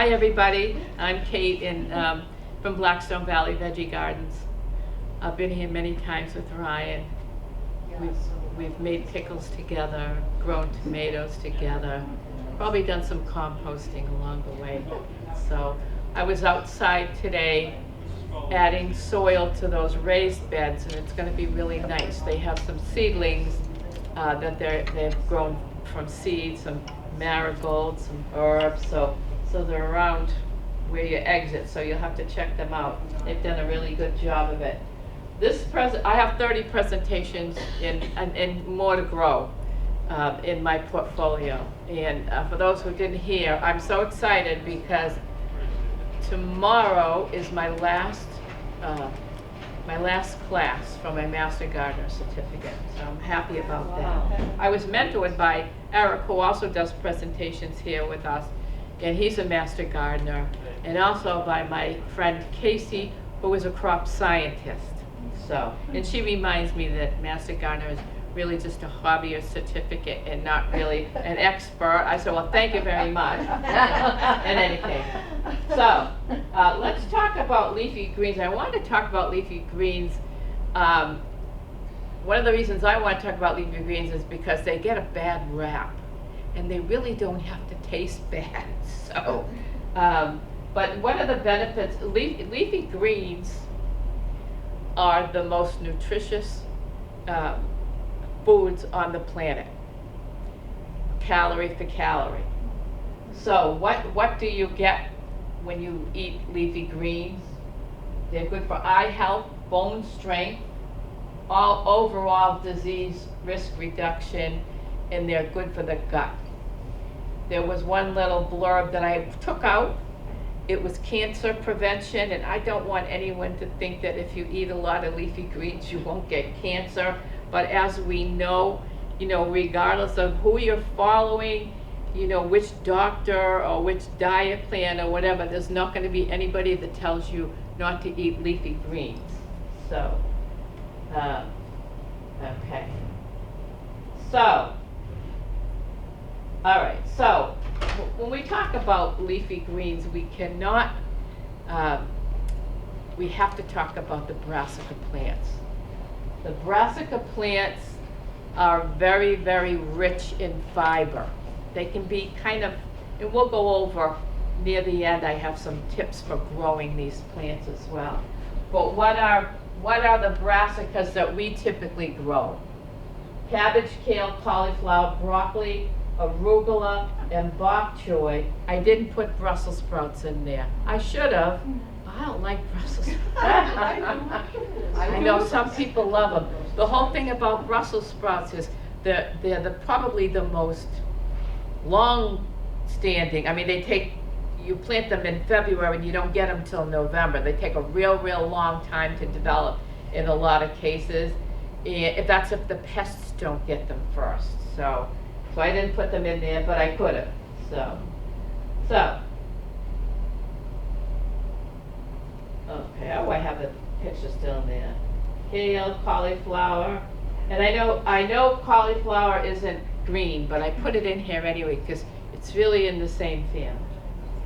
Hi everybody, I'm Kate from BlackStone Valley Veggie Gardens. I've been here many times with Ryan. We've made pickles together, grown tomatoes together, probably done some composting along the way. So I was outside today adding soil to those raised beds, and it's going to be really nice. They have some seedlings that they've grown from seeds, some marigolds, some herbs, so they're around where you exit, so you'll have to check them out. They've done a really good job of it. I have 30 presentations and more to grow in my portfolio. And for those who didn't hear, I'm so excited because tomorrow is my last class for my Master Gardener certificate, so I'm happy about that. I was mentored by Eric, who also does presentations here with us, and he's a Master Gardener, and also by my friend Casey, who is a crop scientist. So, and she reminds me that Master Gardener is really just a hobby or certificate and not really an expert. I said, well, thank you very much. In any case. So, let's talk about leafy greens. I wanted to talk about leafy greens. One of the reasons I want to talk about leafy greens is because they get a bad rap, and they really don't have to taste bad. So, but what are the benefits? Leafy greens are the most nutritious foods on the planet, calorie for calorie. So what do you get when you eat leafy greens? They're good for eye health, bone strength, all overall disease risk reduction, and they're good for the gut. There was one little blurb that I took out. It was cancer prevention, and I don't want anyone to think that if you eat a lot of leafy greens you won't get cancer. But as we know, regardless of who you're following, which doctor or which diet plan or whatever, there's not going to be anybody that tells you not to eat leafy greens. So, okay. So, all right. So, when we talk about leafy greens, we cannot, we have to talk about the brassica plants. The brassica plants are very, very rich in fiber. They can be kind of, and we'll go over near the end, I have some tips for growing these plants as well. But what are the brassicas that we typically grow? Cabbage, kale, cauliflower, broccoli, arugula, and bok choy. I didn't put Brussels sprouts in there. I should have. I don't like Brussels sprouts. I know some people love them. The whole thing about Brussels sprouts is they're probably the most long-standing. I mean, you plant them in February and you don't get them till November. They take a real long time to develop in a lot of cases. And that's if the pests don't get them first. So I didn't put them in there, but I could have. So. Okay, I have the picture still in there. Kale, cauliflower, and I know cauliflower isn't green, but I put it in here anyway because it's really in the same family.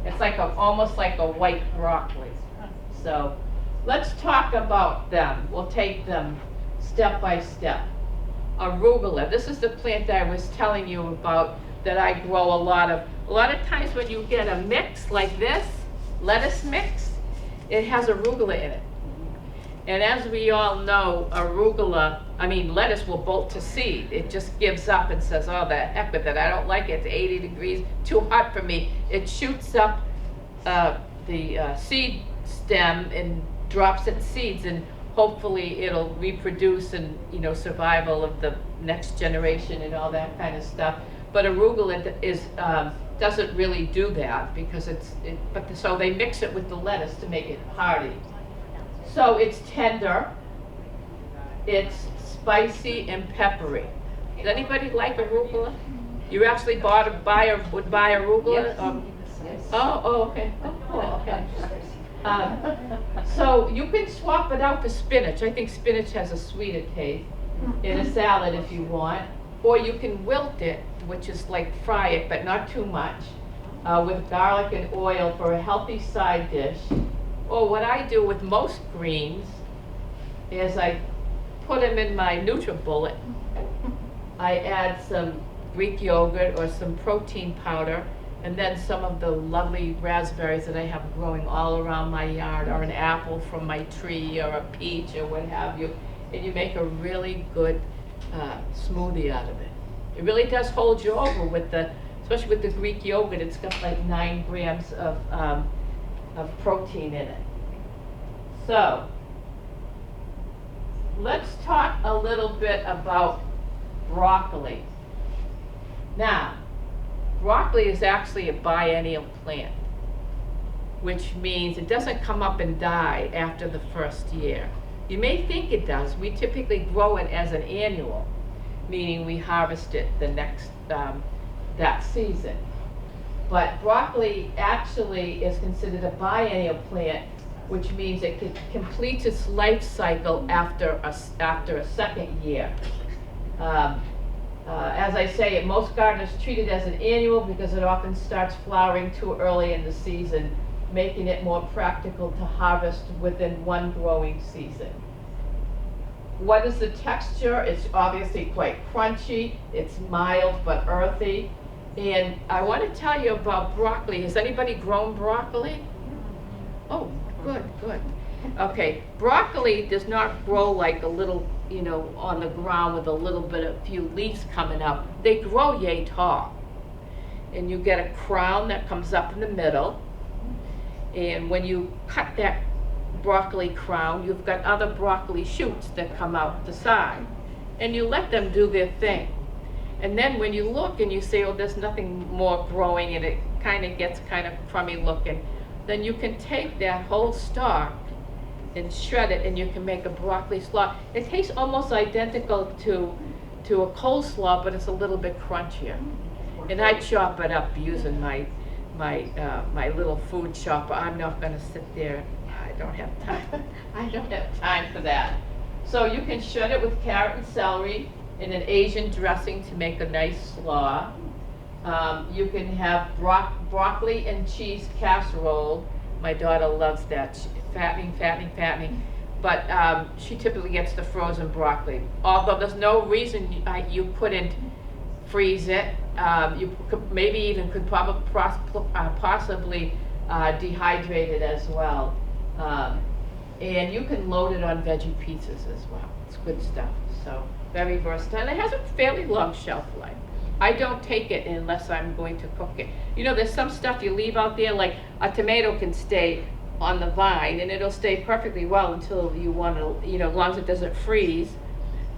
It's like almost like a white broccoli. So let's talk about them. We'll take them step by step. Arugula. This is the plant that I was telling you about that I grow a lot of. A lot of times when you get a mix like this, lettuce mix, it has arugula in it. And as we all know, lettuce will bolt to seed. It just gives up and says, oh, the heck with it. I don't like it. It's 80 degrees, too hot for me. It shoots up the seed stem and drops its seeds, and hopefully it'll reproduce and survival of the next generation and all that kind of stuff. But arugula doesn't really do that because so they mix it with the lettuce to make it hardy. So it's tender, it's spicy and peppery. Does anybody like arugula? You actually would buy arugula? Yes. Oh, okay. Oh, cool, okay. So you can swap it out for spinach. I think spinach has a sweeter taste in a salad if you want. Or you can wilt it, which is like fry it, but not too much. with garlic and oil for a healthy side dish. Or what I do with most greens is I put them in my NutriBullet. I add some Greek yogurt or some protein powder, and then some of the lovely raspberries that I have growing all around my yard, or an apple from my tree, or a peach, or what have you. And you make a really good smoothie out of it. It really does hold you over with the, especially with the Greek yogurt. It's got like 9 grams of protein in it. So let's talk a little bit about broccoli. Now, broccoli is actually a biennial plant, which means it doesn't come up and die after the first year. You may think it does. We typically grow it as an annual, meaning we harvest it the next, that season. But broccoli actually is considered a biennial plant, which means it completes its life cycle after a second year. As I say, most gardeners treat it as an annual because it often starts flowering too early in the season, making it more practical to harvest within one growing season. What is the texture? It's obviously quite crunchy. It's mild but earthy. And I want to tell you about broccoli. Has anybody grown broccoli? Oh, good, good. Okay, broccoli does not grow like a little, you know, on the ground with a little bit of few leaves coming up. They grow yay tall. And you get a crown that comes up in the middle. And when you cut that broccoli crown, you've got other broccoli shoots that come out the side. And you let them do their thing. And then when you look and you say, oh, there's nothing more growing and it kind of gets kind of crummy looking, then you can take that whole stalk and shred it, and you can make a broccoli slaw. It tastes almost identical to a coleslaw, but it's a little bit crunchier. And I chop it up using my little food chopper. I'm not going to sit there. I don't have time. I don't have time for that. So you can shred it with carrot and celery in an Asian dressing to make a nice slaw. You can have broccoli and cheese casserole. My daughter loves that. Fattening. But she typically gets the frozen broccoli. Although there's no reason you couldn't freeze it. You could, maybe even could possibly dehydrate it as well. And you can load it on veggie pizzas as well. It's good stuff. So very versatile. And it has a fairly long shelf life. I don't take it unless I'm going to cook it. You know, there's some stuff you leave out there, like a tomato can stay on the vine and it'll stay perfectly well until you want to, you know, as long as it doesn't freeze.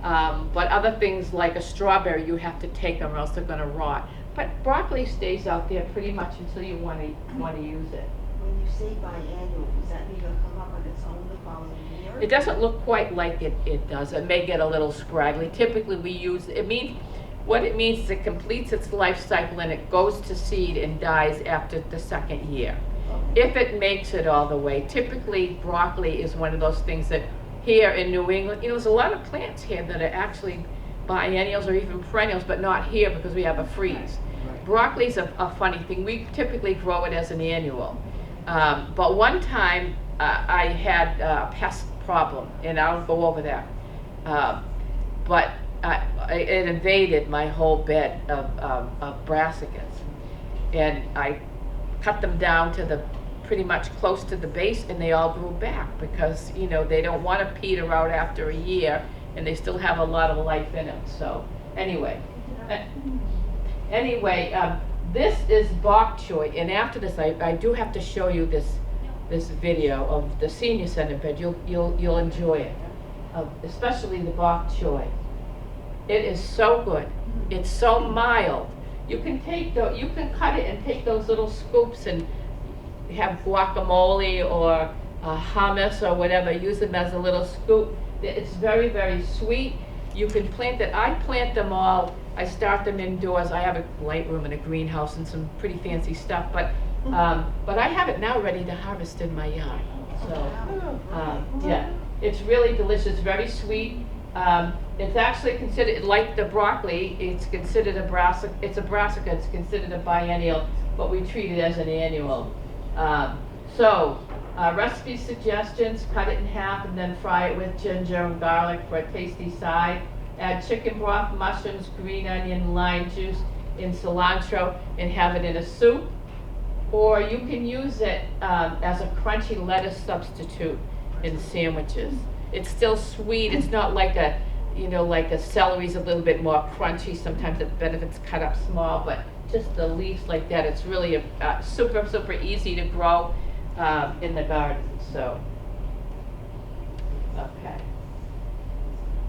But other things like a strawberry, you have to take them or else they're going to rot. But broccoli stays out there pretty much until you want to use it. When you say biannual, does that mean it'll come up on its own the following year? It doesn't look quite like it does. It may get a little scraggly. Typically we use, what it means is it completes its life cycle and it goes to seed and dies after the second year. If it makes it all the way. Typically broccoli is one of those things that here in New England, you know, there's a lot of plants here that are actually biennials or even perennials, but not here because we have a freeze. Broccoli's a funny thing. We typically grow it as an annual. But one time I had a pest problem, and I'll go over that. But it invaded my whole bed of brassicas. And I cut them down to pretty much close to the base, and they all grew back because, you know, they don't want to peter out after a year, and they still have a lot of life in them. So anyway, this is bok choy, and after this, I do have to show you this video of the senior center bed. You'll enjoy it, especially the bok choy. It is so good. It's so mild. You can cut it and take those little scoops and have guacamole or hummus or whatever. Use them as a little scoop. It's very, very sweet. You can plant it. I plant them all. I start them indoors. I have a light room and a greenhouse and some pretty fancy stuff. But I have it now ready to harvest in my yard. So yeah, it's really delicious. Very sweet. It's actually considered, like the broccoli, it's considered a brassica. It's considered a biennial. but we treat it as an annual. Recipe suggestions: cut it in half and then fry it with ginger and garlic for a tasty side. Add chicken broth, mushrooms, green onion, lime juice, and cilantro, and have it in a soup. Or you can use it as a crunchy lettuce substitute in sandwiches. It's still sweet. It's not like a, like a celery's a little bit more crunchy. Sometimes it's better if it's cut up small, but just the leaves like that, it's really super, super easy to grow in the garden. So, okay.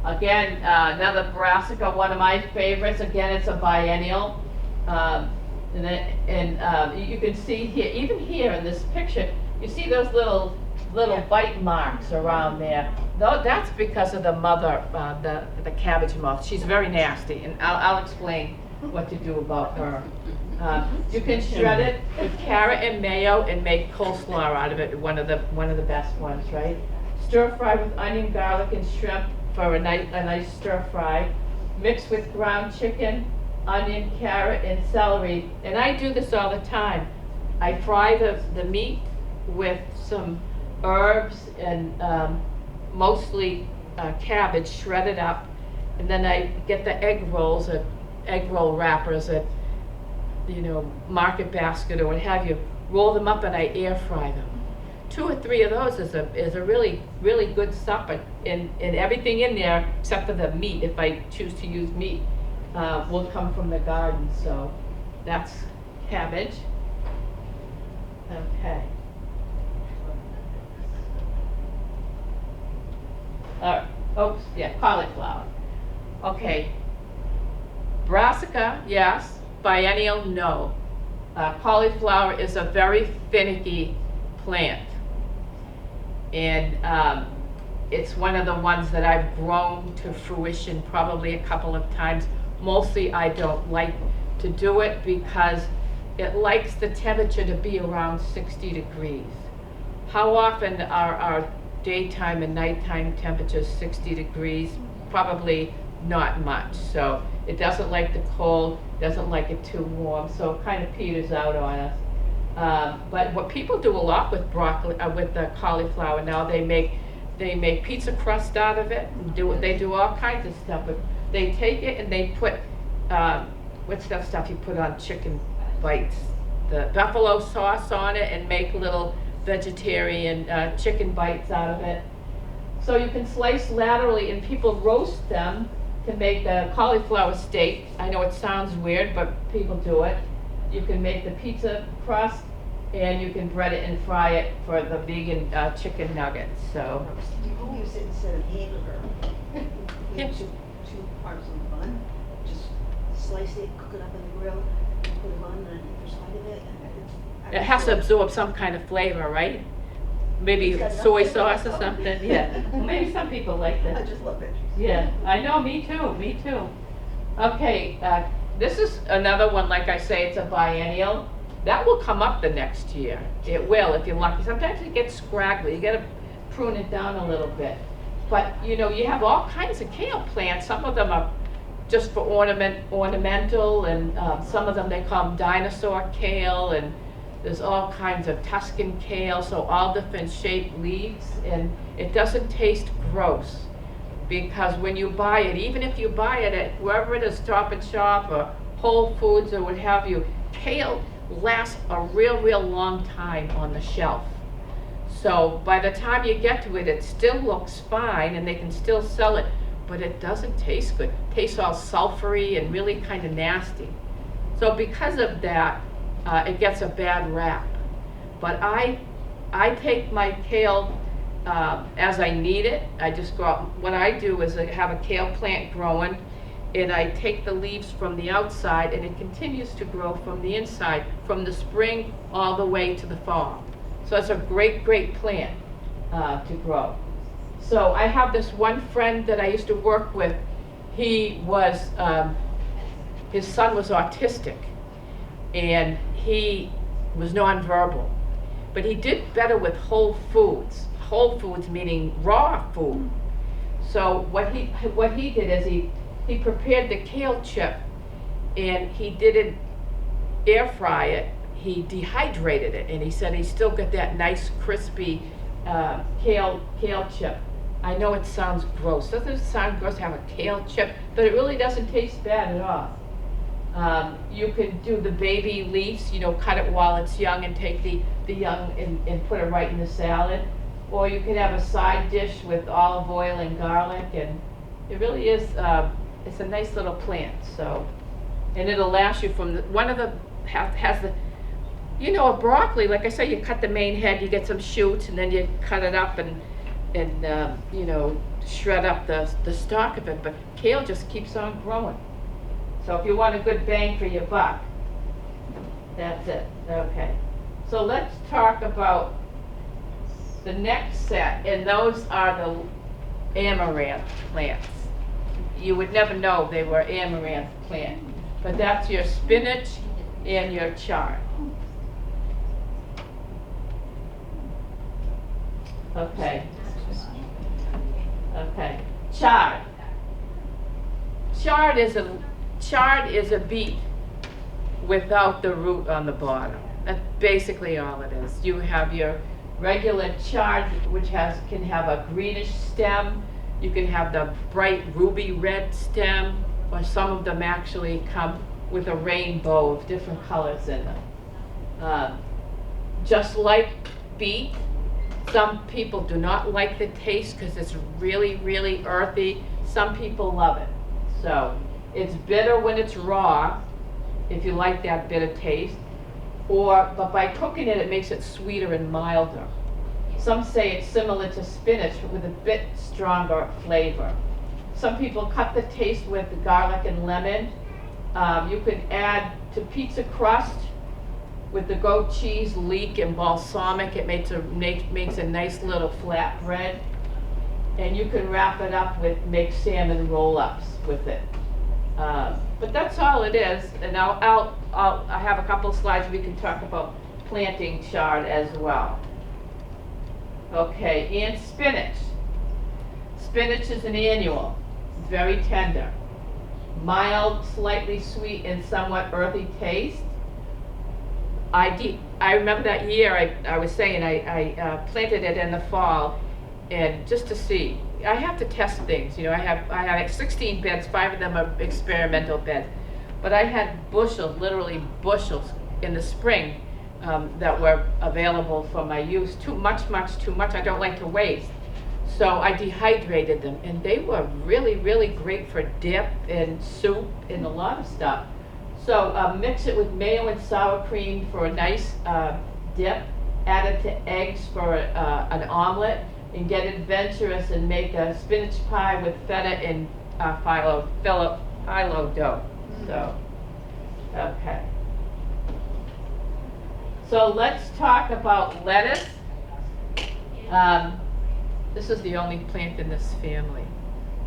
Again, another brassica, one of my favorites. Again, it's a biennial. You can see here, even here in this picture, you see those little bite marks around there. Though that's because of the mother, the cabbage moth. She's very nasty, and I'll explain what to do about her. You can shred it with carrot and mayo and make coleslaw out of it. One of the best ones, right? Stir fry with onion, garlic, and shrimp for a nice stir fry. Mix with ground chicken, onion, carrot, and celery. And I do this all the time. I fry the meat with some herbs and mostly cabbage shredded up, and then I get the egg rolls at egg roll wrappers at Market Basket or what have you, roll them up and I air fry them. 2 or 3 of those is a really, really good supper, and everything in there except for the meat, if I choose to use meat, will come from the garden. So that's cabbage. Okay. Oops, yeah, cauliflower. Okay. Brassica, yes. Biennial, no. Cauliflower is a very finicky plant. And it's one of the ones that I've grown to fruition probably a couple of times. Mostly I don't like to do it because it likes the temperature to be around 60 degrees. How often are our daytime and nighttime temperatures 60 degrees? Probably not much. So it doesn't like the cold, doesn't like it too warm, so it kind of peters out on us. But what people do a lot with broccoli, with the cauliflower now, they make pizza crust out of it. They do all kinds of stuff. But they take it and they put what's that stuff you put on chicken bites? The buffalo sauce on it, and make little vegetarian chicken bites out of it. So you can slice laterally, and people roast them to make the cauliflower steak. I know it sounds weird, but people do it. You can make the pizza crust, and you can bread it and fry it for the vegan chicken nuggets. So You can use it instead of hamburger. Yeah. Two parts of the bun, just slice it, cook it up in the grill, and put a bun on either side of it. And it has to absorb some kind of flavor, right? Maybe soy sauce or something. Yeah. Maybe some people like I that. just love it. Yeah, I know, me too. Okay, this is another one, like I say, it's a biennial. That will come up the next year. It will, if you're lucky. Sometimes it gets scraggly, you gotta prune it down a little bit. But, you have all kinds of kale plants. Some of them are just for ornamental, and some of them they call them dinosaur kale, and there's all kinds of Tuscan kale, so all different shaped leaves, and it doesn't taste gross. Because when you buy it, even if you buy it at wherever it is, Stop and Shop or Whole Foods or what have you, kale lasts a real long time on the shelf. So by the time you get to it, it still looks fine and they can still sell it, but it doesn't taste good. It tastes all sulfury and really kind of nasty. So because of that, it gets a bad rap. But I take my kale as I need it. I just go out. What I do is I have a kale plant growing, and I take the leaves from the outside, and it continues to grow from the inside, from the spring all the way to the fall. So it's a great plant to grow. So I have this one friend that I used to work with. He was, his son was autistic, and he was nonverbal, but he did better with whole foods. Whole foods meaning raw food. So what he did is he prepared the kale chip, and he didn't air fry it. he dehydrated it, and he said he still got that nice crispy kale chip. I know it sounds gross. Doesn't it sound gross to have a kale chip? But it really doesn't taste bad at all. You can do the baby leaves, cut it while it's young and take the young and put it right in the salad. Or you can have a side dish with olive oil and garlic, and it really is, it's a nice little plant, so. And it'll last you from, one of the, has the, a broccoli, like I said, you cut the main head, you get some shoots, and then you cut it up and shred up the stalk of it, but kale just keeps on growing. So if you want a good bang for your buck, that's it. Okay. So let's talk about the next set, and those are the amaranth plants. You would never know they were amaranth plants, but that's your spinach and your chard. Okay. Okay. Chard. Chard is a beet without the root on the bottom. That's basically all it is. You have your regular chard, which can have a greenish stem. You can have the bright ruby red stem, or some of them actually come with a rainbow of different colors in them. Just like beet, some people do not like the taste because it's really, really earthy. Some people love it. So it's bitter when it's raw, if you like that bitter taste, but by cooking it, it makes it sweeter and milder. Some say it's similar to spinach with a bit stronger flavor. Some people cut the taste with garlic and lemon. You can add to pizza crust with the goat cheese, leek, and balsamic. It makes a nice little flat bread. And you can wrap it up make salmon roll-ups with it. But that's all it is. And I have a couple of slides we can talk about planting chard as well. Okay, and spinach. Spinach is an annual, very tender, mild, slightly sweet, and somewhat earthy taste. I remember that year I was saying I planted it in the fall, and just to see, I have to test things. I have 16 beds, 5 of them are experimental beds, but I had bushels, literally bushels, in the spring that were available for my use. Too much. I don't like to waste. So I dehydrated them, and they were really, really great for dip and soup and a lot of stuff. So mix it with mayo and sour cream for a nice dip. Add it to eggs for an omelet, and get adventurous and make a spinach pie with feta and phyllo dough. So, okay. So let's talk about lettuce. This is the only plant in this family.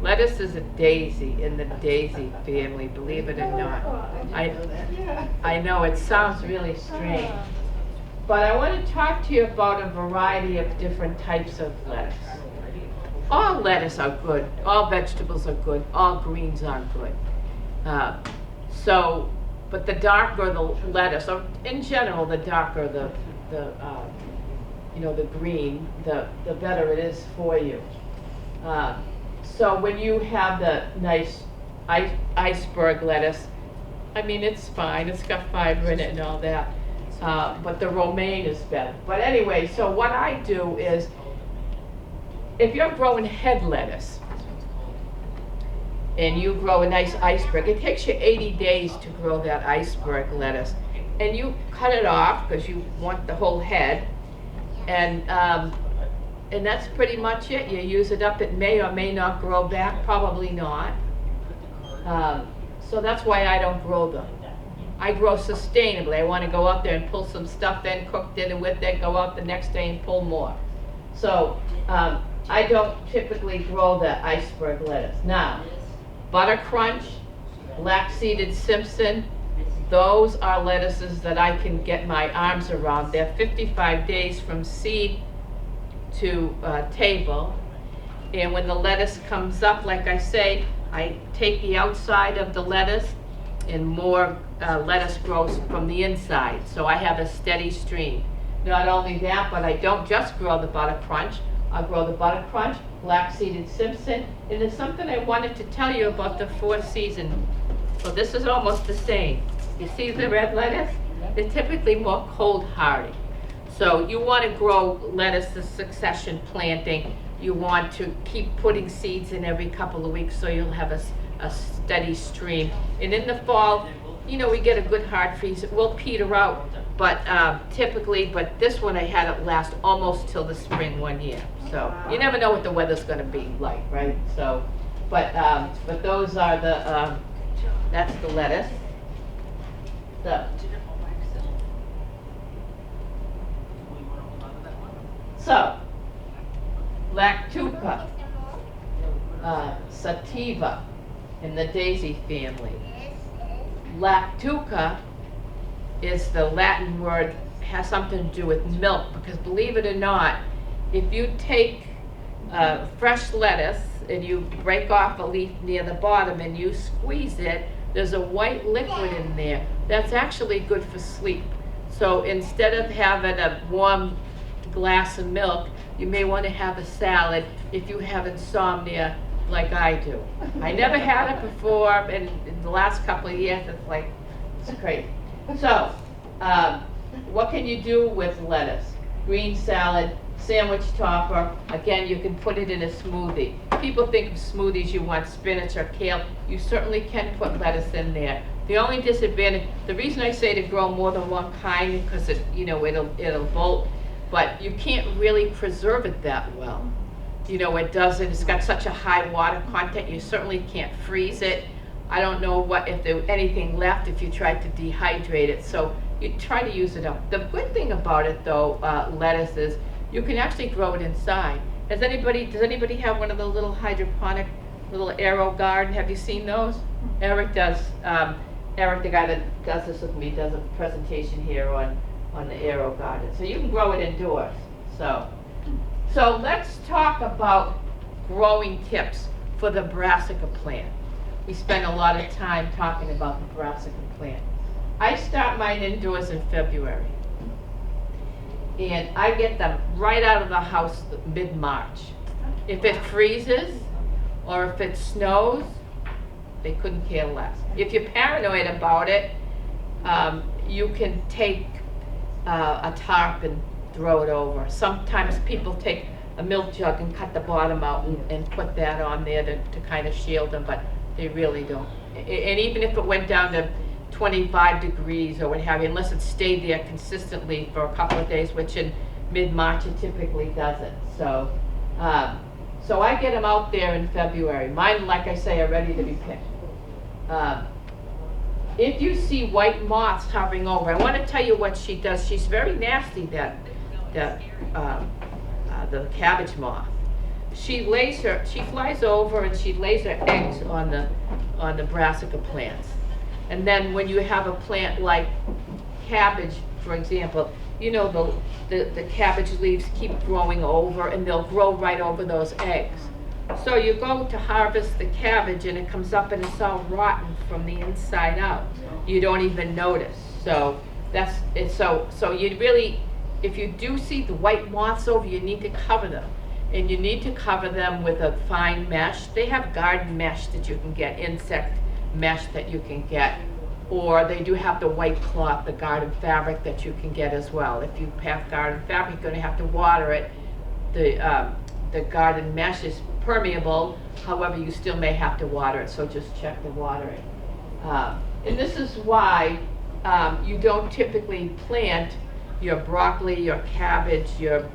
Lettuce is a daisy in the daisy family, believe it or not. I know it sounds really strange. But I want to talk to you about a variety of different types of lettuce. All lettuce are good, all vegetables are good, all greens are good. But the darker the lettuce, or in general, the darker the green, the better it is for you. So when you have the nice iceberg lettuce, I mean, it's fine, it's got fiber in it and all that. But the romaine is better. But anyway, so what I do is, if you're growing head lettuce, and you grow a nice iceberg, it takes you 80 days to grow that iceberg lettuce. And you cut it off, because you want the whole head, and that's pretty much it. You use it up, it may or may not grow back, probably not. So that's why I don't grow them. I grow sustainably. I want to go out there and pull some stuff in, cook dinner with it, go out the next day and pull more. So I don't typically grow the iceberg lettuce. Now, Butter Crunch, Black Seeded Simpson, those are lettuces that I can get my arms around. They're 55 days from seed to table. And when the lettuce comes up, like I say, I take the outside of the lettuce and more lettuce grows from the inside. So I have a steady stream. Not only that, but I don't just grow the butter crunch. I grow the butter crunch, black seeded Simpson, and there's something I wanted to tell you about the 4-season. So this is almost the same. You see the red lettuce? They're typically more cold hardy. So you want to grow lettuce, the succession planting. You want to keep putting seeds in every couple of weeks so you'll have a steady stream. And in the fall, you know, we get a good hard freeze. It will peter out, but typically, but this one I had it last almost till the spring one year. So you never know what the weather's going to be like, right? So, but those are the, that's the lettuce. So, Lactuca, sativa, in the daisy family. Lactuca is the Latin word, has something to do with milk, because believe it or not, if you take fresh lettuce and you break off a leaf near the bottom and you squeeze it, there's a white liquid in there that's actually good for sleep. So instead of having a warm glass of milk, you may want to have a salad if you have insomnia like I do. I never had it before, and in the last couple of years it's like, it's crazy. So, what can you do with lettuce? Green salad, sandwich topper. Again, you can put it in a smoothie. People think of smoothies, you want spinach or kale. You certainly can put lettuce in there. The only disadvantage, the reason I say to grow more than one kind, because it, you know, it'll bolt, but you can't really preserve it that well. You know, it doesn't, it's got such a high water content, you certainly can't freeze it. I don't know what, if there was anything left if you tried to dehydrate it, so you try to use it up. The good thing about it though, lettuce, is you can actually grow it inside. Does anybody have one of the little hydroponic, little aero garden? Have you seen those? Eric does, Eric, the guy that does this with me, does a presentation here on the aero garden. So you can grow it indoors. So let's talk about growing tips for the brassica plant. We spend a lot of time talking about the brassica plant. I start mine indoors in February. And I get them right out of the house mid-March. If it freezes or if it snows, they couldn't care less. If you're paranoid about it, you can take a tarp and throw it over. Sometimes people take a milk jug and cut the bottom out and put that on there to kind of shield them, but they really don't. And even if it went down to 25 degrees or what have you, unless it stayed there consistently for a couple of days, which in mid-March it typically doesn't. So I get them out there in February. Mine, like I say, are ready to be picked. If you see white moths hovering over, I want to tell you what she does. She's very nasty, the cabbage moth. She flies over and she lays her eggs on the brassica plants. And then when you have a plant like cabbage, for example, you know the cabbage leaves keep growing over and they'll grow right over those eggs. So you go to harvest the cabbage and it comes up and it's all rotten from the inside out. You don't even notice. So that's it. So you really, if you do see the white moths over, you need to cover them. And you need to cover them with a fine mesh. They have garden mesh that you can get, insect mesh that you can get, or they do have the white cloth, the garden fabric that you can get as well. If you have garden fabric, you're going to have to water it. The garden mesh is permeable, however you still may have to water it, so just check the watering. And this is why you don't typically plant your broccoli, your cabbage, your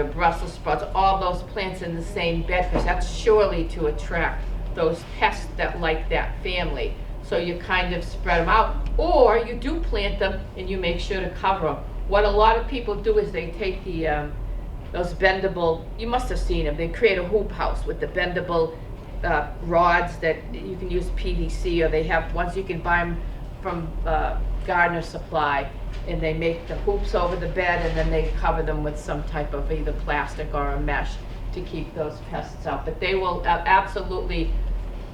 Brussels sprouts, all those plants in the same bed, because that's surely to attract those pests that like that family. So you kind of spread them out, or you do plant them and you make sure to cover them. What a lot of people do is they take those bendable, you must have seen them, they create a hoop house with the bendable rods that you can use PVC, or they have ones you can buy them from Gardener Supply, and they make the hoops over the bed and then they cover them with some type of either plastic or a mesh to keep those pests out. But they will absolutely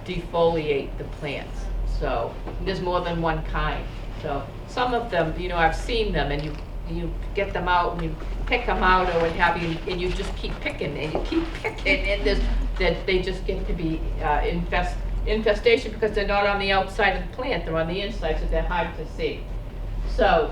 defoliate the plants. So there's more than one kind. So some of them, I've seen them, and you get them out and you pick them out or what have you, and you just keep picking and you keep picking, and that they just get to be infestation because they're not on the outside of the plant, they're on the inside, so they're hard to see. So,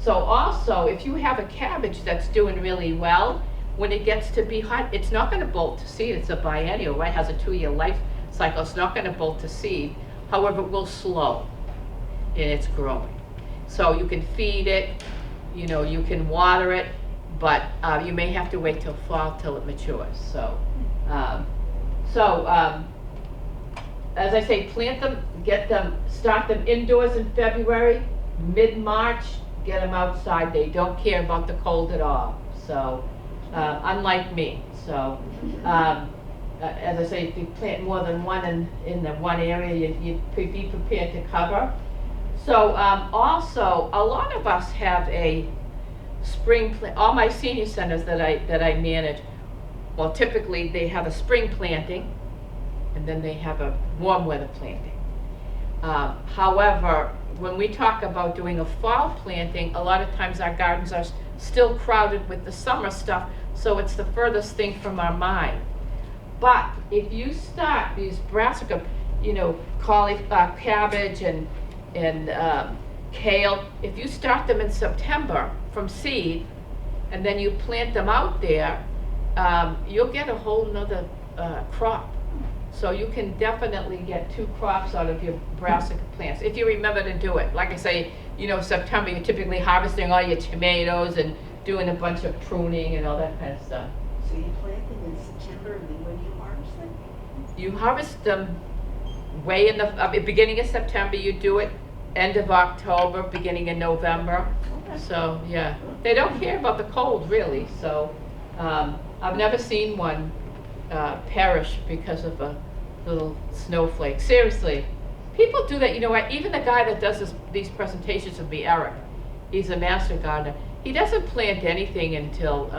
so also, if you have a cabbage that's doing really well, when it gets to be hot, it's not going to bolt to seed. It's a biennial, right? It has a 2-year life cycle. It's not going to bolt to seed. However, it will slow in its growing. So you can feed it, you can water it, but you may have to wait till fall till it matures. So, as I say, plant them, start them indoors in February, mid-March, get them outside. They don't care about the cold at all. So, unlike me. So, as I say, if you plant more than one in the one area, you'd be prepared to cover. So, also, a lot of us have a spring all my senior centers that I manage, well, typically they have a spring planting, and then they have a warm weather planting. However, when we talk about doing a fall planting, a lot of times our gardens are still crowded with the summer stuff, so it's the furthest thing from our mind. But if you start these brassica, cauliflower, cabbage and kale, if you start them in September from seed, and then you plant them out there, you'll get a whole nother crop. So you can definitely get 2 crops out of your brassica plants, if you remember to do it. Like I say, September, you're typically harvesting all your tomatoes and doing a bunch of pruning and all that kind of stuff. So you plant them in September, and then when do you harvest them? You harvest them way in the beginning of September. You do it end of October, beginning in November. Okay. So yeah, they don't care about the cold really. So I've never seen one perish because of a little snowflake. Seriously, people do that. Even the guy that does these presentations with me, Eric, he's a master gardener. He doesn't plant anything until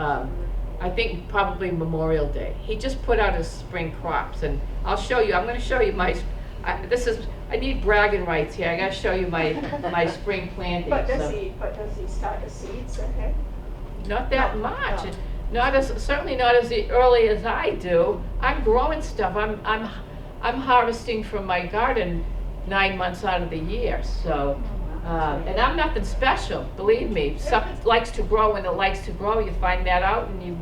I think probably Memorial Day. He just put out his spring crops, and I'll show you. I'm going to show you my. I need bragging rights here. I got to show you my spring planting. But does he start the seeds ahead? Not that No, much. no. Certainly not as early as I do. I'm growing stuff. I'm harvesting from my garden 9 months out of the year. So, and I'm nothing special. Believe me. Stuff likes to grow when it likes to grow. You find that out, and you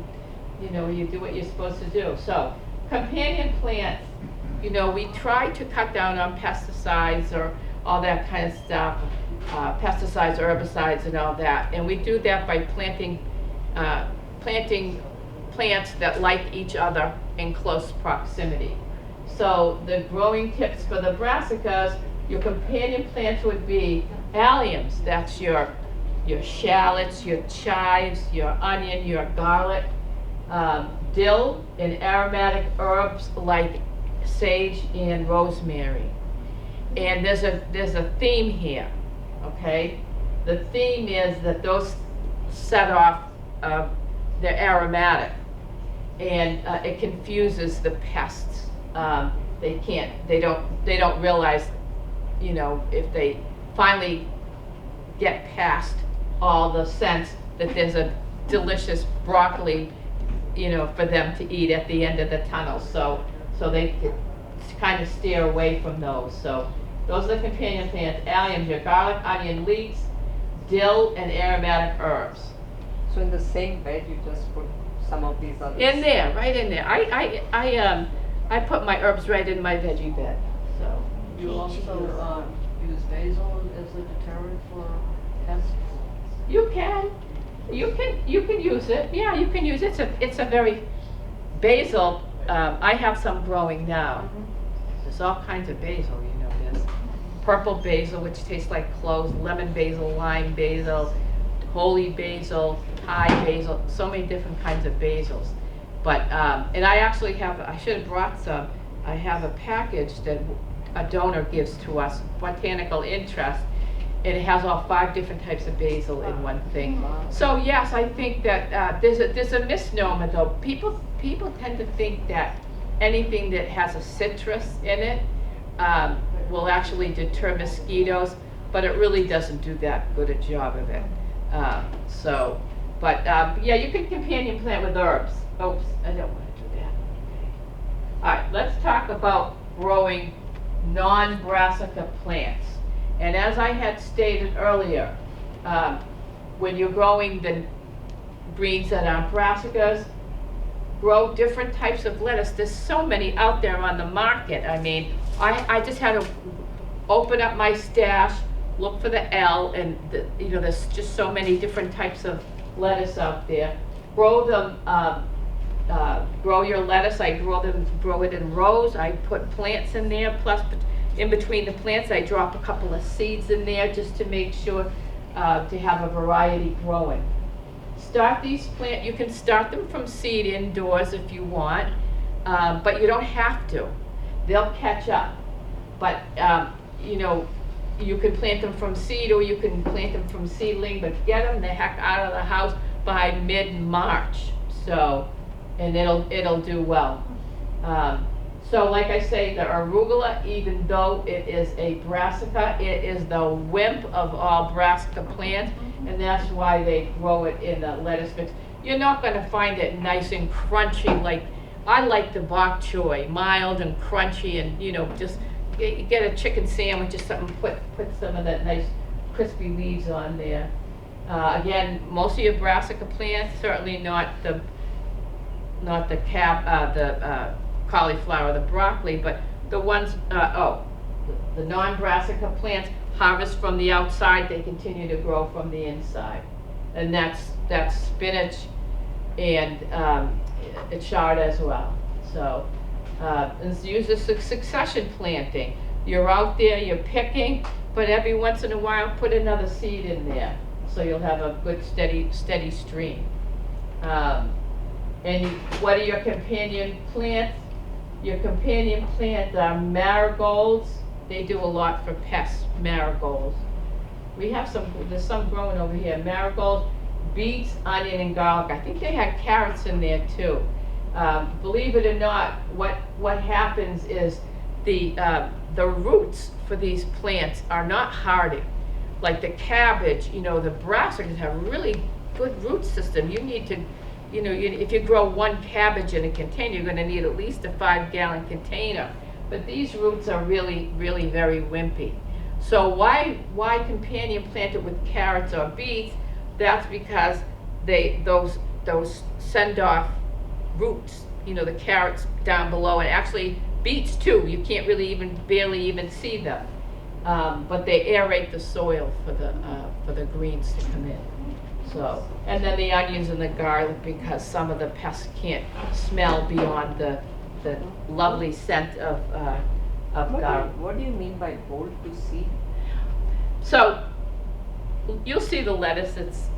do what you're supposed to do. So, companion plants. We try to cut down on pesticides or all that kind of stuff. Pesticides, herbicides, and all that. And we do that by planting plants that like each other in close proximity. So the growing tips for the brassicas, your companion plants would be alliums. That's your shallots, your chives, your onion, your garlic, dill, and aromatic herbs like sage and rosemary. And there's a theme here, okay? The theme is that those set off, they're aromatic, and it confuses the pests. They don't realize, if they finally get past all the scents, that there's a delicious broccoli, for them to eat at the end of the tunnel. So they kind of steer away from those. So those are the companion plants: alliums, your garlic, onion, leeks, dill, and aromatic herbs. So in the same bed, you just put some of these others? In there, right in there. I put my herbs right in my veggie bed. So You also use basil as a deterrent for pests? you can use it. Yeah, you can use it. It's a very basil. I have some growing now. There's all kinds of basil, There's purple basil, which tastes like cloves, lemon basil, lime basil, holy basil, Thai basil, so many different kinds of basils. But, and I should have brought some. I have a package that a donor gives to us, Botanical Interest, and it has all 5 different types of basil in one thing. So yes, I think that there's a misnomer though. People tend to think that anything that has a citrus in it will actually deter mosquitoes, but it really doesn't do that good a job of it. Yeah, you can companion plant with herbs. Oops, I don't want to do that. Okay. All right, let's talk about growing non-brassica plants. And as I had stated earlier, when you're growing the greens that aren't brassicas, grow different types of lettuce. There's so many out there on the market. I mean, I just had to open up my stash, look for the L, and there's just so many different types of lettuce out there. Grow them, grow your lettuce. I grow it in rows. I put plants in there, plus in between the plants I drop a couple of seeds in there just to make sure to have a variety growing. Start these plants, you can start them from seed indoors if you want, but you don't have to. They'll catch up. But, you can plant them from seed or you can plant them from seedling, but get them the heck out of the house by mid-March. And it'll do well. So like I say, the arugula, even though it is a brassica, it is the wimp of all brassica plants, and that's why they grow it in the lettuce mix. You're not going to find it nice and crunchy like, I like the bok choy, mild and crunchy, and just get a chicken sandwich or something, put some of that nice crispy leaves on there. Again, most of your brassica plants, certainly not the cauliflower, the broccoli, but the ones, the non-brassica plants harvest from the outside, they continue to grow from the inside. And that's spinach and chard as well. So, and use a succession planting. You're out there, you're picking, but every once in a while put another seed in there. So you'll have a good steady stream. And what are your companion plants? Your companion plants are marigolds. They do a lot for pests, marigolds. There's some growing over here. Marigolds, beets, onion, and garlic. I think they had carrots in there too. Believe it or not, what happens is the roots for these plants are not hardy. Like the cabbage, the brassicas have a really good root system. You need to, if you grow one cabbage in a container, you're going to need at least a 5-gallon container. But these roots are really, really very wimpy. So why companion plant it with carrots or beets? That's because those send off roots, the carrots down below, and actually beets too. You can't really barely even see them. But they aerate the soil for the greens to come in. So, and then the onions and the garlic, because some of the pests can't smell beyond the lovely scent of garlic. What do you mean by hold to seed? So you'll see the lettuce that's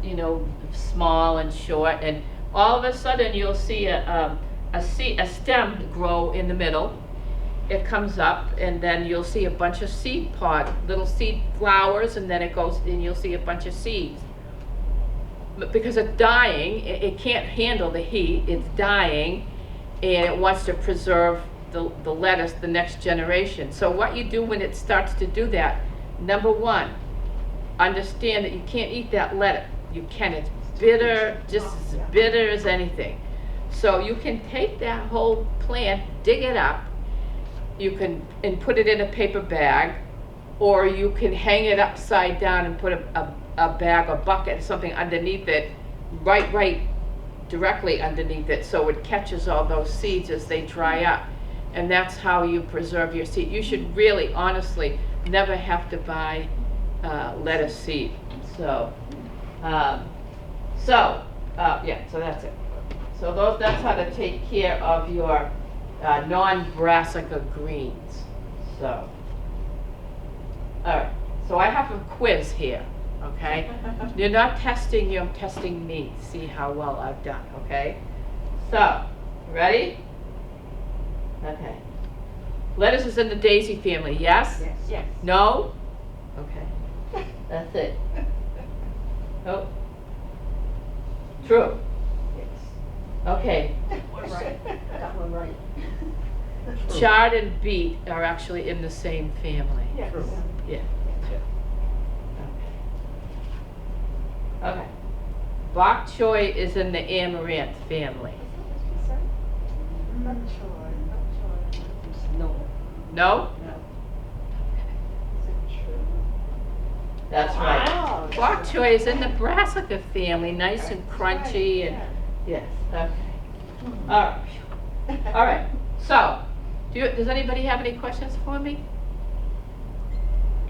small and short, and all of a sudden you'll see a stem grow in the middle. It comes up, and then you'll see a bunch of seed pod, little seed flowers, and then it goes, and you'll see a bunch of seeds. But because it's dying, it can't handle the heat. It's dying, and it wants to preserve the lettuce, the next generation. So what you do when it starts to do that, number one, understand that you can't eat that lettuce. You can. It's bitter, just as bitter as anything. So you can take that whole plant, dig it up. You can put it in a paper bag, or you can hang it upside down and put a bag or bucket or something underneath it, right directly underneath it, so it catches all those seeds as they dry up. And that's how you preserve your seed. You should really, honestly, never have to buy lettuce seed. So that's it. So that's how to take care of your non-brassica greens. So, all right. So I have a quiz here. Okay. You're not testing you. I'm testing me. See how well I've done. Okay. So, ready? Okay. Lettuce is in the daisy family. Yes? Yes. Yes. No? Okay. That's it. Oh. True. Yes. Okay. Right. Got one right. chard and beet are actually in the same family. Yes. True. Yeah. Okay. Bok choy is in the amaranth family. Not sure, not sure. No. No? Is it true? That's Wow. right. Bok choy is in the brassica family, nice and crunchy and, yes, okay. All right. All right, so, does anybody have any questions for me?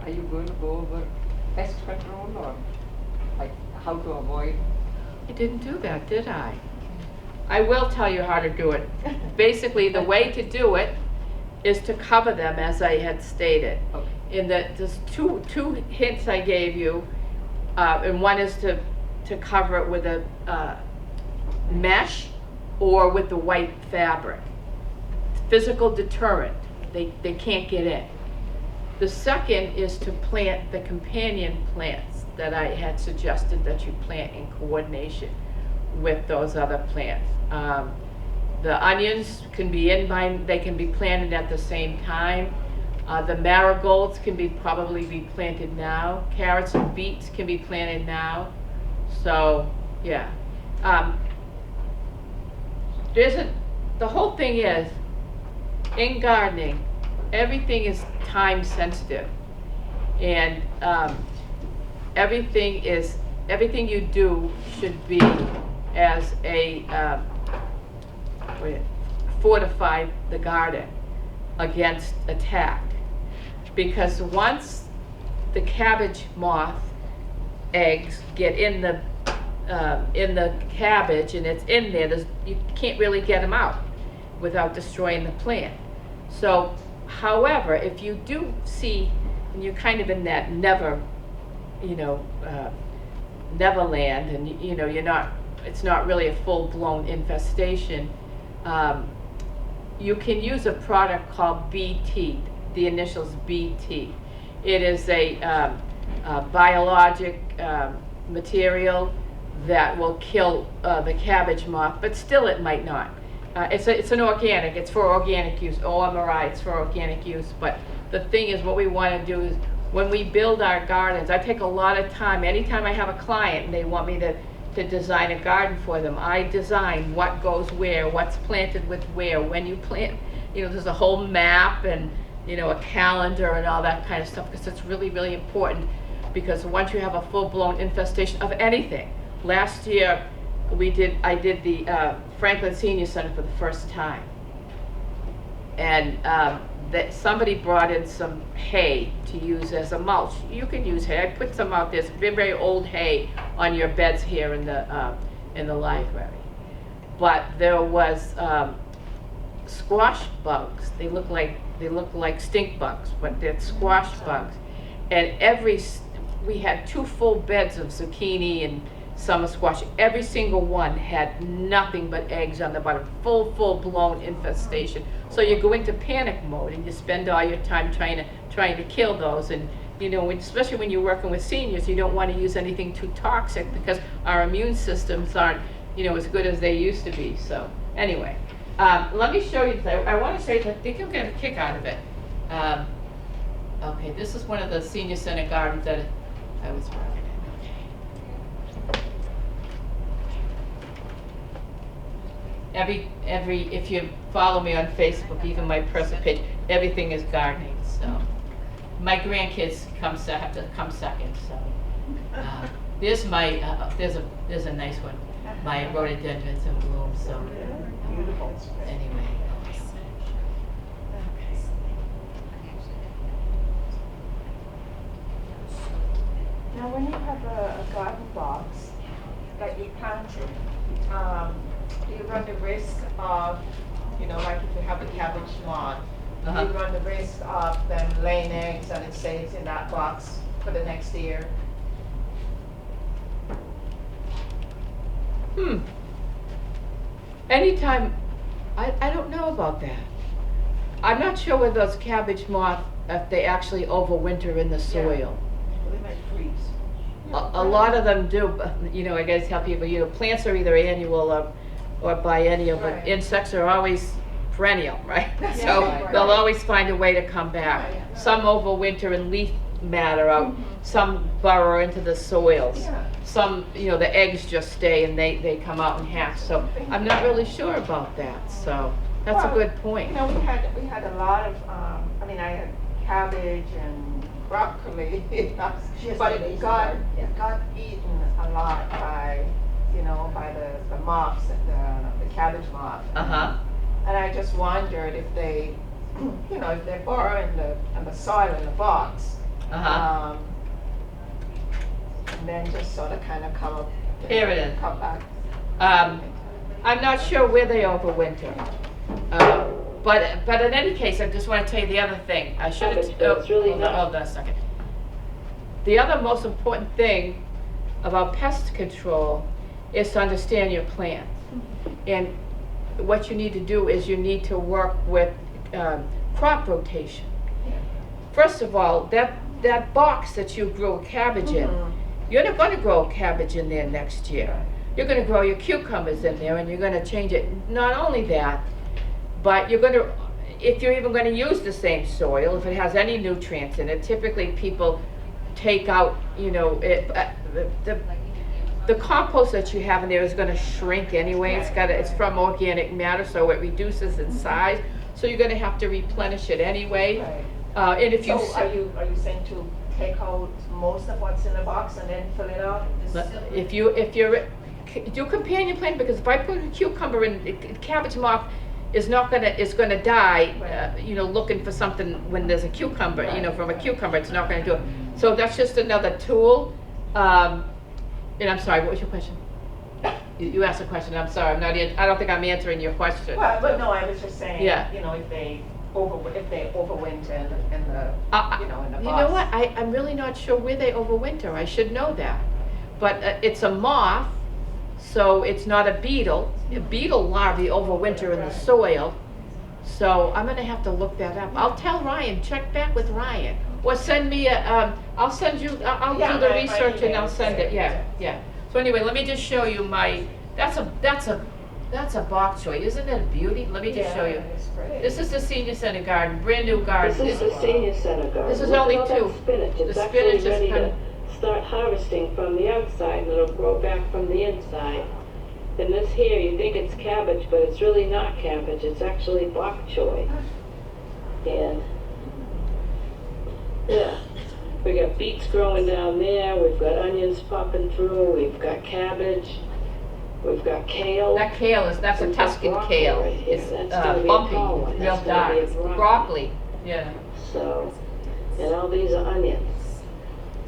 Are you going to go over pest control or like how to avoid? I didn't do that, did I? I will tell you how to do it. Basically, the way to do it is to cover them as I had stated. Okay. In that, there's two hints I gave you, and one is to cover it with a mesh or with the white fabric. Physical deterrent, they can't get in. The second is to plant the companion plants that I had suggested that you plant in coordination with those other plants. The onions can be they can be planted at the same time. The marigolds can probably be planted now. Carrots and beets can be planted now. So, yeah. The whole thing is, in gardening, everything is time sensitive. And everything you do should be as a, fortify the garden against attack. Because once the cabbage moth eggs get in the cabbage and it's in there, you can't really get them out without destroying the plant. So, however, if you do see, and you're kind of in that neverland, and it's not really a full-blown infestation, you can use a product called BT, the initials BT. It is a biologic material that will kill the cabbage moth, but still it might not. It's an organic, it's for organic use, OMRI, it's for organic use, but the thing is, what we want to do is, when we build our gardens, I take a lot of time, anytime I have a client and they want me to design a garden for them, I design what goes where, what's planted with where, when you plant, there's a whole map and, a calendar and all that kind of stuff, because it's really, really important, because once you have a full-blown infestation of anything, last year, I did the Franklin Senior Center for the first time. And somebody brought in some hay to use as a mulch. You can use hay. I put some out there. It's very, very old hay on your beds here in the library. But there was squash bugs. They look like stink bugs, but they're squash bugs. And we had 2 full beds of zucchini and summer squash. Every single one had nothing but eggs on the bottom, full-blown infestation. So you go into panic mode and you spend all your time trying to kill those. And especially when you're working with seniors, you don't want to use anything too toxic, because our immune systems aren't as good as they used to be. So anyway, let me show you. I want to show you. I think you'll get a kick out of it. Okay, this is one of the senior center gardens that I was working in. If you follow me on Facebook, even my personal page, everything is gardening. So my grandkids have to come second. So there's there's a nice one. My rhododendrons in bloom. So Beautiful. anyway. Now, when you have a garden box that you planted, do you run the risk of, like if you have a cabbage moth, do you run the risk of them laying eggs and it stays in that box for the next year? Anytime, I don't know about that. I'm not sure whether those cabbage moth, if they actually overwinter in the soil. They might freeze. A lot of them do, but, I gotta tell people, plants are either annual or biennial, but Right. insects are always perennial, right? Yeah, So right. they'll always find a way to come back. Right. Some overwinter and leaf matter out, some burrow into the soils. Yeah. Some, the eggs just stay and they come out and hatch. So I'm not really sure about that, so that's a Well, good point. You know, we had a lot of, I had cabbage and broccoli, She has but an amazing it got, garden, yeah. it got eaten a lot by, by the moths, the cabbage moth. Uh-huh. And I just wondered if they, if they burrow in the soil in the box. Uh-huh. And then just sort of kind of come up. Here it is. Come back. I'm not sure where they overwinter. But in any case, I just want to tell you the other thing. I should have. It's really hold not. on a second. The other most important thing about pest control is to understand your plant. And what you need to do is you need to work with crop rotation. First of all, that box that you grew a cabbage in, you're not going to grow a cabbage in there next year. You're going to grow your cucumbers in there and you're going to change it. Not only that, but you're going to, if you're even going to use the same soil, if it has any nutrients in it, typically people take out, the compost that you have in there is going to shrink anyway. It's from organic matter, so it reduces in size. So you're going to have to replenish it anyway. Right. And if you So are you saying to take out most of what's in the box and then fill it out? if you're do companion plant, because if I put a cucumber in, cabbage moth is gonna die, looking for something when there's a cucumber, from a cucumber, it's not gonna do it. So that's just another tool. And I'm sorry, what was your question? You asked a question, I'm sorry, I don't think I'm answering your question. Well, but no, I was just saying, Yeah. if they overwinter in the, in the box. You know what, I'm really not sure where they overwinter, I should know that. But it's a moth, so it's not a beetle. A beetle larvae overwinter in the soil, so I'm gonna have to look that up. I'll tell Ryan, check back with Ryan, or send me I'll send you, I'll Yeah, do the my research and email, I'll send it, yeah. So anyway, let me just show you that's a bok choy, isn't it a beauty? Let me just show you. It's pretty. This is the senior center garden, brand new garden. This is the senior center garden. This is Look only at all two. that spinach. The It's spinach actually is ready kind to of- start harvesting from the outside, and it'll grow back from the inside. And this here, you think it's cabbage, but it's really not cabbage. It's actually bok choy. And yeah, we got beets growing down there. We've got onions popping through. We've got cabbage. We've got kale. That kale that's a We've got Tuscan broccoli kale. right here. It's That's gonna be a bumpy, tall one. real That's gonna be a dark. broccoli. Yeah. So, and all these are onions.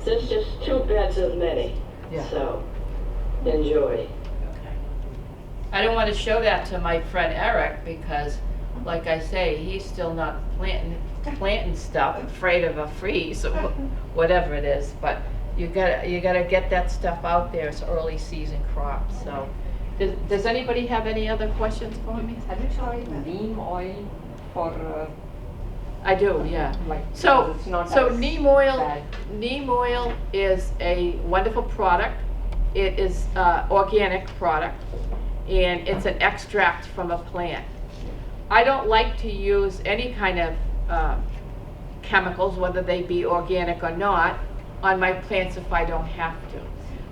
There's just 2 beds of many. Yeah. So, enjoy. I don't want to show that to my friend Eric because, like I say, he's still not planting stuff, afraid of a freeze or whatever it is. But you gotta get that stuff out there. It's early season crop. So, does anybody have any other questions for me? Have you tried neem oil for I do, yeah. like? So, it's not so as neem oil. bad. Neem oil is a wonderful product. It is organic product, and it's an extract from a plant. I don't like to use any kind of chemicals, whether they be organic or not, on my plants if I don't have to.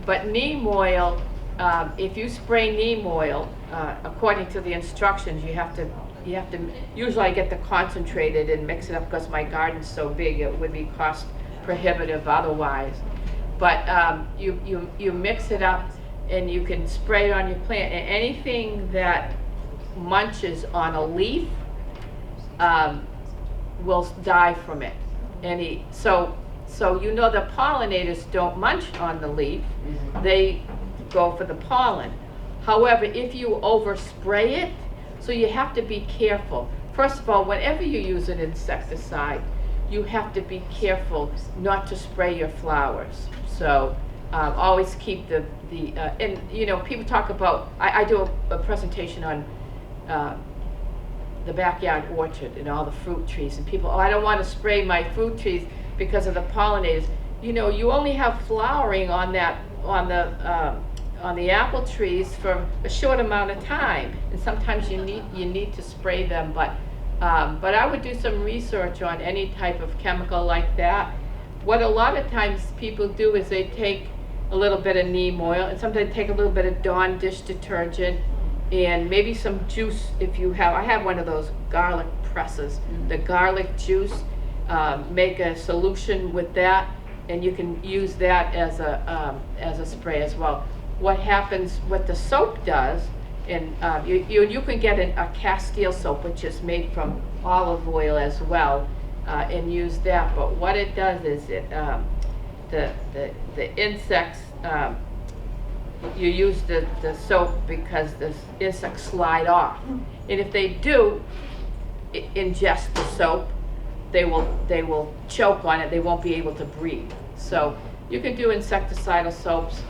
But neem oil, if you spray neem oil, according to the instructions, you have to, usually I get the concentrated and mix it up because my garden's so big, it would be cost prohibitive otherwise. But you mix it up and you can spray it on your plant, and anything that munches on a leaf will die from it. So the pollinators don't munch on the leaf, they go for the pollen. However, if you overspray it, so you have to be careful. First of all, whenever you use an insecticide, you have to be careful not to spray your flowers. So always keep and people talk about, I do a presentation on the backyard orchard and all the fruit trees, and people, I don't want to spray my fruit trees because of the pollinators. You only have flowering on the on the apple trees for a short amount of time. And sometimes you need to spray them, but I would do some research on any type of chemical like that. What a lot of times people do is they take a little bit of neem oil, and sometimes take a little bit of Dawn dish detergent, and maybe some juice if you have. I have one of those garlic presses. The garlic juice, make a solution with that, and you can use that as a spray as well. What happens, what the soap does, and you can get a Castile soap, which is made from olive oil as well, and use that. But what it does is the insects, you use the soap because the insects slide off. And if they do ingest the soap, they will choke on it, they won't be able to breathe. So you can do insecticidal soaps,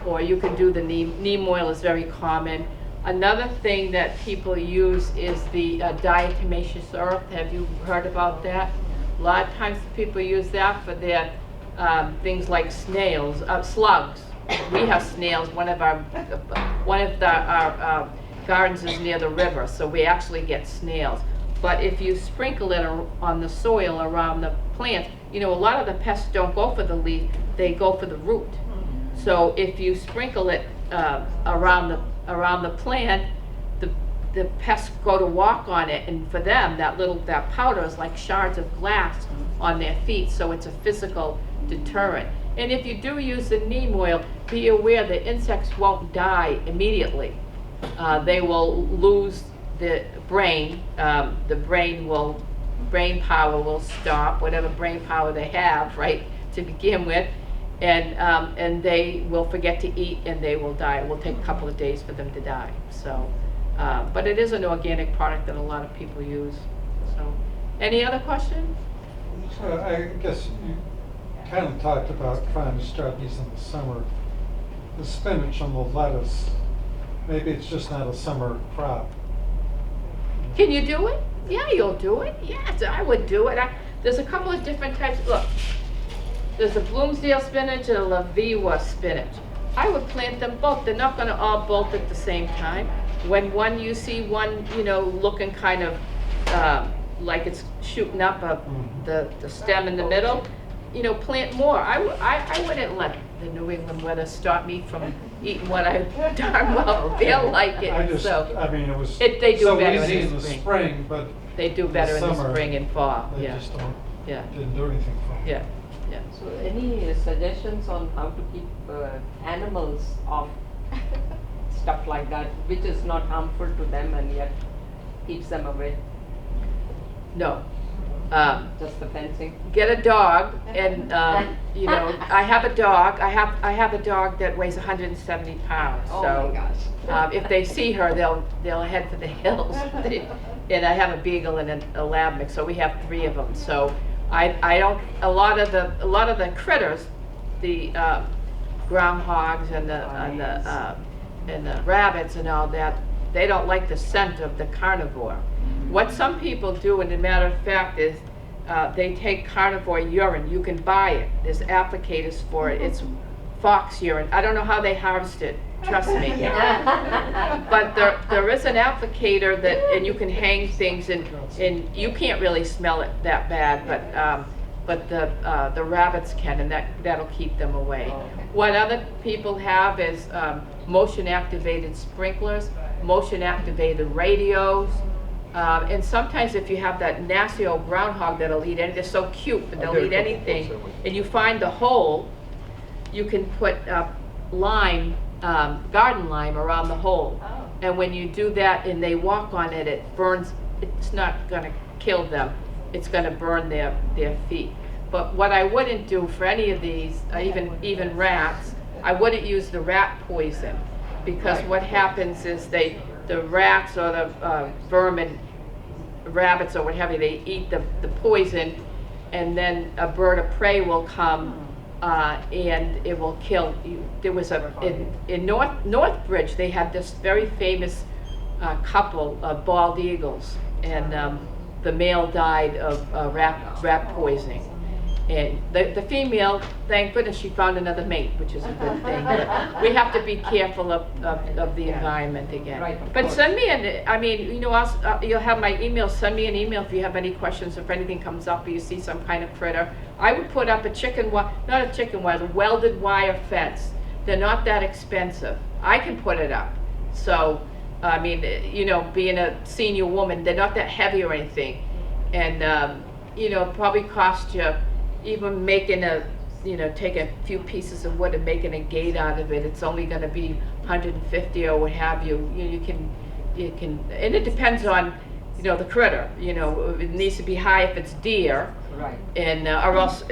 or you can do the neem oil is very common. Another thing that people use is the diatomaceous earth. Have you heard about that? A lot of times people use that for their things like snails, slugs. We have snails. One of our gardens is near the river, so we actually get snails. But if you sprinkle it on the soil around the plants, a lot of the pests don't go for the leaf, they go for the root. So if you sprinkle it around the plant, the pests go to walk on it, and for them, that powder is like shards of glass on their feet, so it's a physical deterrent. And if you do use the neem oil, be aware the insects won't die immediately. They will lose the brain. Brain power will stop, whatever brain power they have, right, to begin with, and they will forget to eat and they will die. It will take a couple of days for them to die. So, but it is an organic product that a lot of people use. So, any other questions? So I guess you kind of talked about trying to start these in the summer. The spinach and the lettuce, maybe it's just not a summer crop. Can you do it? Yeah, you'll do it. Yes, I would do it. There's a couple of different types. Look, there's a Bloomsdale spinach and a La Viva spinach. I would plant them both. They're not going to all bolt at the same time. When you see one, looking kind of like it's shooting up the stem in the middle, plant more. I wouldn't let the New England weather stop me from eating what I darn well feel like it. It was they do so better easy in in the the spring, but they do better in the summer, spring and fall. they Yeah, just yeah, didn't do anything for me. yeah. So any suggestions on how to keep animals off stuff like that, which is not harmful to them and yet keeps them away? No. Just the fencing? Get a dog, and I have a dog. I have a dog that weighs 170 pounds. Oh So my gosh. if they see her, they'll head for the hills. And I have a beagle and a lab mix, so we have 3 of them. So I don't. A lot of the critters, the groundhogs and the rabbits and all that, they don't like the scent of the carnivore. What some people do, and a matter of fact, is they take carnivore urine. You can buy it. There's applicators for it. It's fox urine. I don't know how they harvest it. Trust me. But there is an applicator and you can hang things, and you can't really smell it that bad, but the rabbits can, and that'll keep them away. What other people have is motion-activated sprinklers, motion-activated radios. And sometimes if you have that nasty old groundhog that'll eat anything, they're so cute, but they'll eat anything, and you find the hole, you can put garden lime around the hole. And when you do that and they walk on it, it burns. It's not going to kill them. It's going to burn their feet. But what I wouldn't do for any of these, even rats, I wouldn't use the rat poison, because what happens is the rats or the vermin, rabbits or what have you, they eat the poison, and then a bird of prey will come and it will kill you. There was in Northbridge, they had this very famous couple of bald eagles, and the male died of rat poisoning. And the female, thank goodness she found another mate, which is a good thing. We have to be careful of the Yeah. environment again. Right, of But course. send me you'll have my email, send me an email if you have any questions, if anything comes up or you see some kind of critter. I would put up a welded wire fence. They're not that expensive. I can put it up. So, I mean, being a senior woman, they're not that heavy or anything. And, probably cost you, even making take a few pieces of wood and making a gate out of it, it's only gonna be 150 or what have you. You can, and it depends on, the critter, it needs to be high if it's deer, Right. and, or else,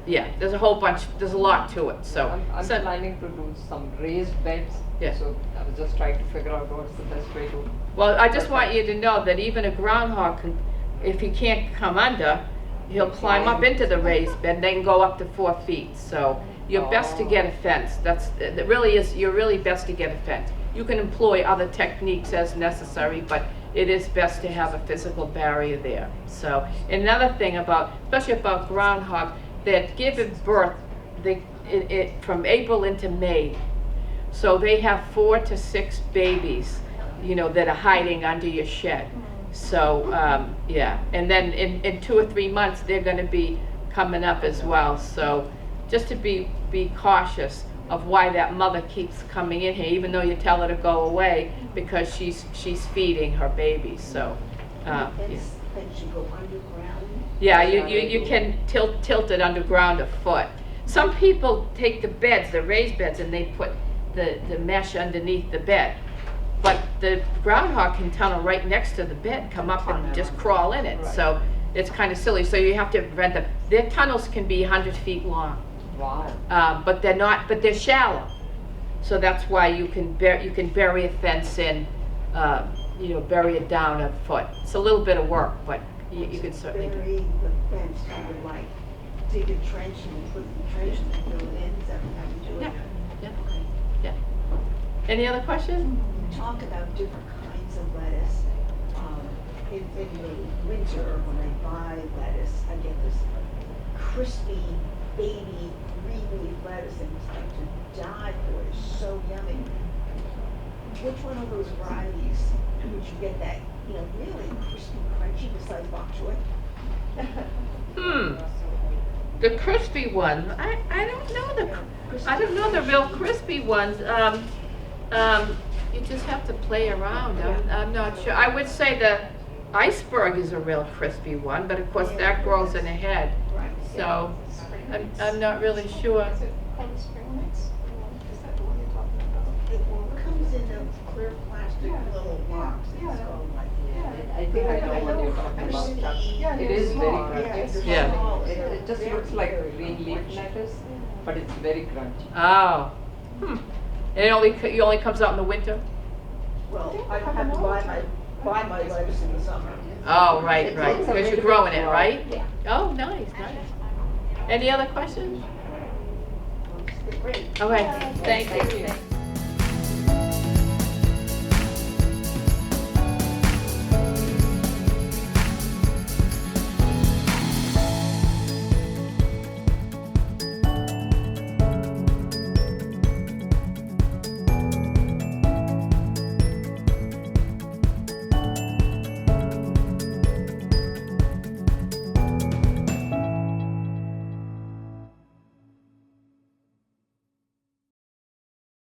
there's a lot to it, so. I'm so- planning to do some raised beds. Yeah. So I was just trying to figure out what's the best way to. Well, I just want you to know that even a groundhog can, if he can't come under, he'll climb up into the raised bed and then go up to 4 feet. So you're best to get a fence. You're really best to get a fence. You can employ other techniques as necessary, but it is best to have a physical barrier there. So another thing especially about groundhog, that give birth from April into May. So they have 4 to 6 babies, that are hiding under your shed. So, and then in 2 or 3 months, they're gonna be coming up as well. So just to be cautious of why that mother keeps coming in here, even though you tell her to go away, because she's feeding her babies, so. Fence should go underground. Yeah, you can tilt it underground a foot. Some people take the raised beds, and they put the mesh underneath the bed. But the groundhog can tunnel right next to the bed, come up and just crawl in it. So it's kind of silly. So you have to prevent them. Their tunnels can be 100 feet long, Wow. but they're shallow. So that's why you can bury a fence in, bury it down a foot. It's a little bit of work, but you can certainly do it. Bury the fence, you would like dig a trench and put the trench and fill it in, is that how you do it? Yeah. Okay. Any other questions? Talk about different kinds of lettuce. In the winter, when I buy lettuce, I get this crispy, baby, green leaf lettuce, and it's like to die for. It's so yummy. Which one of those varieties would you get that, really crispy, crunchy besides bok choy? The crispy ones. I don't know the real crispy ones. You just have to play around. I'm not sure. I would say the iceberg is a real crispy one, but of course that grows in a head. Right. So I'm not really sure. Is it called spring mix? Is that the one you're talking about? It comes in a clear plastic little box. It's Yeah. called like. I think I know what you're talking about. Chuck. Yeah, It they're is very small. crunchy. Yeah. It just looks like green leaf lettuce, but it's very crunchy. Oh. And it only comes out in the winter? Well, I have to buy my lettuce in the summer. Oh, right. It's a Because way you're to growing it, grow. right? Yeah. Oh, nice. Any other questions? It's great. All right. Thank you.